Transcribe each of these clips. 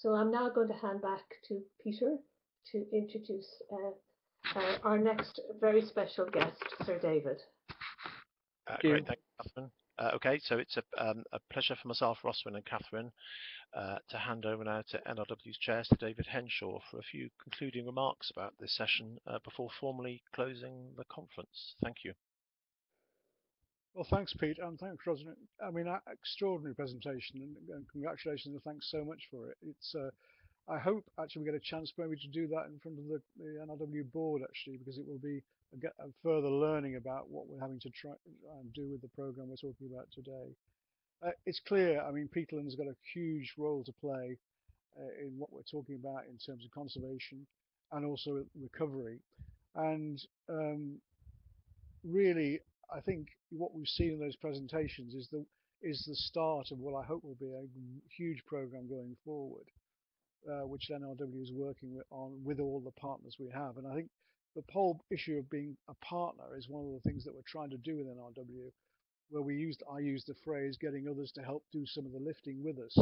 So I'm now going to hand back to Peter to introduce our next very special guest, Sir David. Great, thank you, Catherine. Okay, so it's a pleasure for myself, Roswin, and Catherine to hand over now to NRW's chair, Sir David Henshaw, for a few concluding remarks about this session before formally closing the conference. Thank you. Well, thanks, Pete, and thanks, Rosalind. I mean, extraordinary presentation, and congratulations, and thanks so much for it. It's, I hope actually we get a chance maybe to do that in front of the NRW board, actually, because it will be a further learning about what we're having to try and do with the program we're talking about today. It's clear, I mean, peatland's got a huge role to play in what we're talking about in terms of conservation and also recovery. And really, I think what we've seen in those presentations is the start of what I hope will be a huge program going forward, which NRW is working on with all the partners we have. And I think the whole issue of being a partner is one of the things that we're trying to do with NRW, where I used the phrase getting others to help do some of the lifting with us,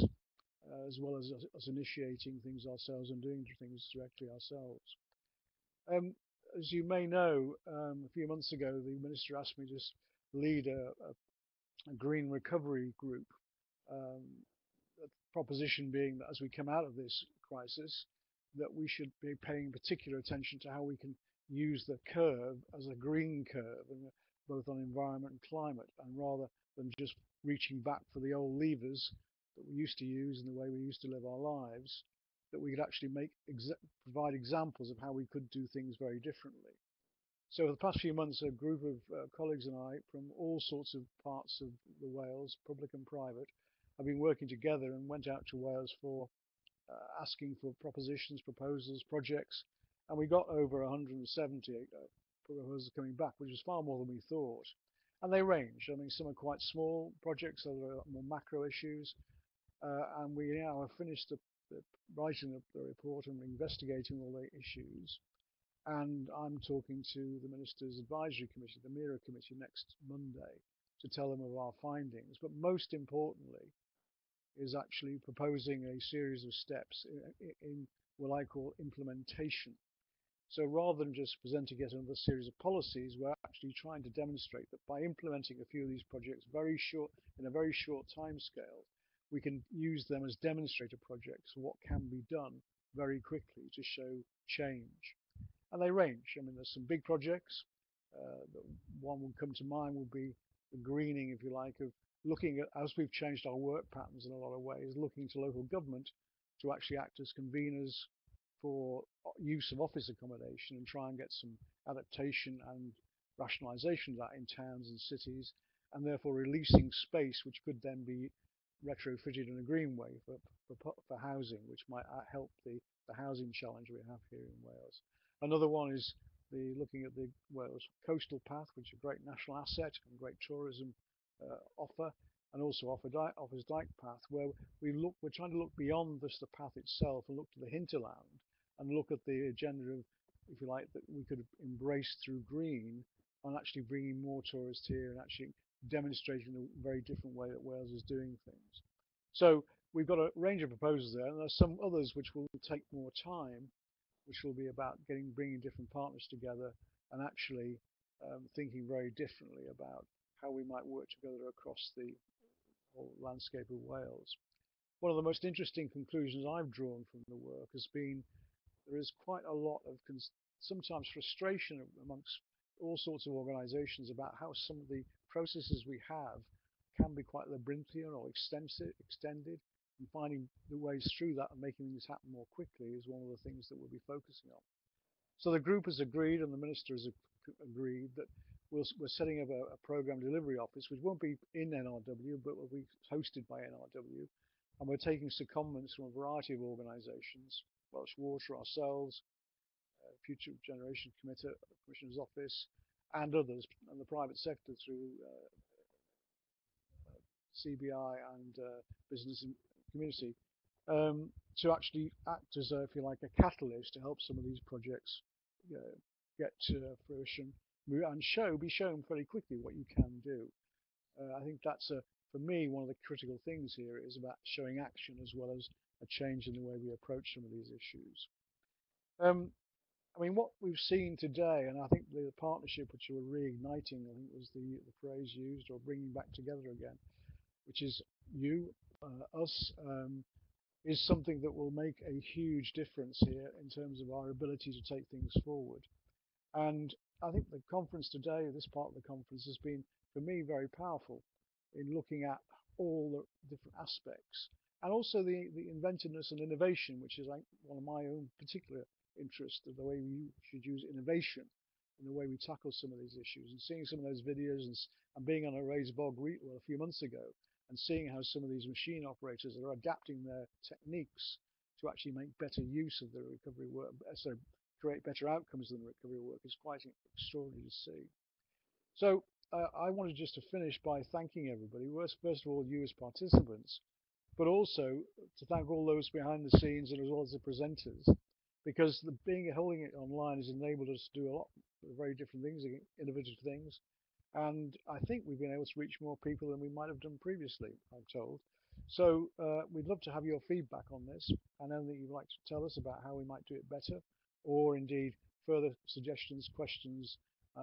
as well as us initiating things ourselves and doing things directly ourselves. As you may know, a few months ago, the Minister asked me to lead a green recovery group. The proposition being that as we come out of this crisis, that we should be paying particular attention to how we can use the curve as a green curve, and both on environment and climate, and rather than just reaching back for the old levers that we used to use and the way we used to live our lives, that we could actually provide examples of how we could do things very differently. So for the past few months, a group of colleagues and I from all sorts of parts of the Wales, public and private, have been working together and went out to Wales for asking for propositions, proposals, projects, and we got over 170 proposals coming back, which is far more than we thought. And they range. I mean, some are quite small projects, other are more macro issues, and we now have finished writing the report and investigating all the issues. And I'm talking to the Minister's Advisory Committee, the MIRA Committee, next Monday to tell them of our findings. But most importantly is actually proposing a series of steps in what I call implementation. So rather than just presenting yet another series of policies, we're actually trying to demonstrate that by implementing a few of these projects in a very short time scale, we can use them as demonstrator projects for what can be done very quickly to show change. And they range. I mean, there's some big projects. One would come to mind would be the greening, if you like, of looking at, as we've changed our work patterns in a lot of ways, looking to local government to actually act as conveners for use of office accommodation and try and get some adaptation and rationalisation of that in towns and cities, and therefore releasing space which could then be retrofitted in a green way for housing, which might help the housing challenge we have here in Wales. Another one is looking at the Wales Coastal Path, which is a great national asset and great tourism offer, and also offers Dyke Path, where we're trying to look beyond just the path itself and look to the hinterland and look at the agenda of, if you like, that we could embrace through green and actually bringing more tourists here and actually demonstrating the very different way that Wales is doing things. So we've got a range of proposals there, and there's some others which will take more time, which will be about bringing different partners together and actually thinking very differently about how we might work together across the whole landscape of Wales. One of the most interesting conclusions I've drawn from the work has been there is quite a lot of sometimes frustration amongst all sorts of organisations about how some of the processes we have can be quite labyrinthian or extended, and finding the ways through that and making things happen more quickly is one of the things that we'll be focusing on. So the group has agreed, and the Minister has agreed, that we're setting up a programme delivery office, which won't be in NRW, but will be hosted by NRW, and we're taking secondments from a variety of organisations, Welsh Water, ourselves, Future Generation Commissioner's Office, and others, and the private sector through CBI and Business and Community, to actually act as, if you like, a catalyst to help some of these projects get to fruition and be shown very quickly what you can do. I think that's, for me, one of the critical things here is about showing action as well as a change in the way we approach some of these issues. I mean, what we've seen today, and I think the partnership which we're reigniting, I think was the phrase used, or bringing back together again, which is you, us, is something that will make a huge difference here in terms of our ability to take things forward. And I think the conference today, this part of the conference, has been, for me, very powerful in looking at all the different aspects, and also the inventiveness and innovation, which is like one of my own particular interests, of the way we should use innovation in the way we tackle some of these issues. And seeing some of those videos, and being on a raised bog a few months ago, and seeing how some of these machine operators are adapting their techniques to actually make better use of the recovery work, so create better outcomes than the recovery work, is quite extraordinary to see. So I wanted just to finish by thanking everybody. First of all, you as participants, but also to thank all those behind the scenes and as well as the presenters, because holding it online has enabled us to do a lot of very different things, innovative things. And I think we've been able to reach more people than we might have done previously, I'm told. So we'd love to have your feedback on this, and anything you'd like to tell us about how we might do it better, or indeed further suggestions, questions,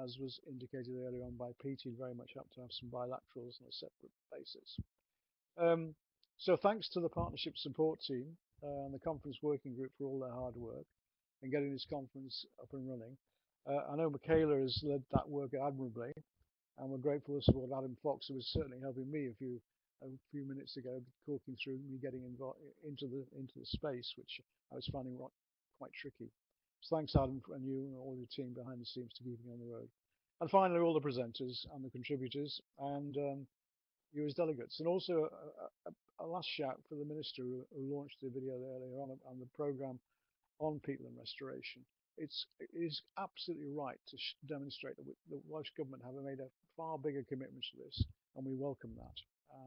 as was indicated earlier on by Pete. He'd very much help to have some bilaterals on a separate basis. So thanks to the partnership support team and the conference working group for all their hard work in getting this conference up and running. I know Michaela has led that work admirably, and we're grateful for the support of Adam Fox, who was certainly helping me a few minutes ago, talking through me getting into the space, which I was finding quite tricky. So thanks, Adam, and you and all your team behind the scenes to keep me on the road. And finally, all the presenters and the contributors, and you as delegates. And also a last shout for the Minister who launched the video earlier on the programme on peatland restoration. It is absolutely right to demonstrate that the Welsh Government have made a far bigger commitment to this, and we welcome that.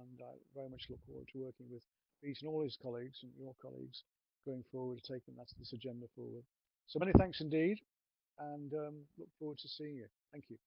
And I very much look forward to working with Pete and all his colleagues and your colleagues going forward, taking this agenda forward. So many thanks indeed, and look forward to seeing you. Thank you.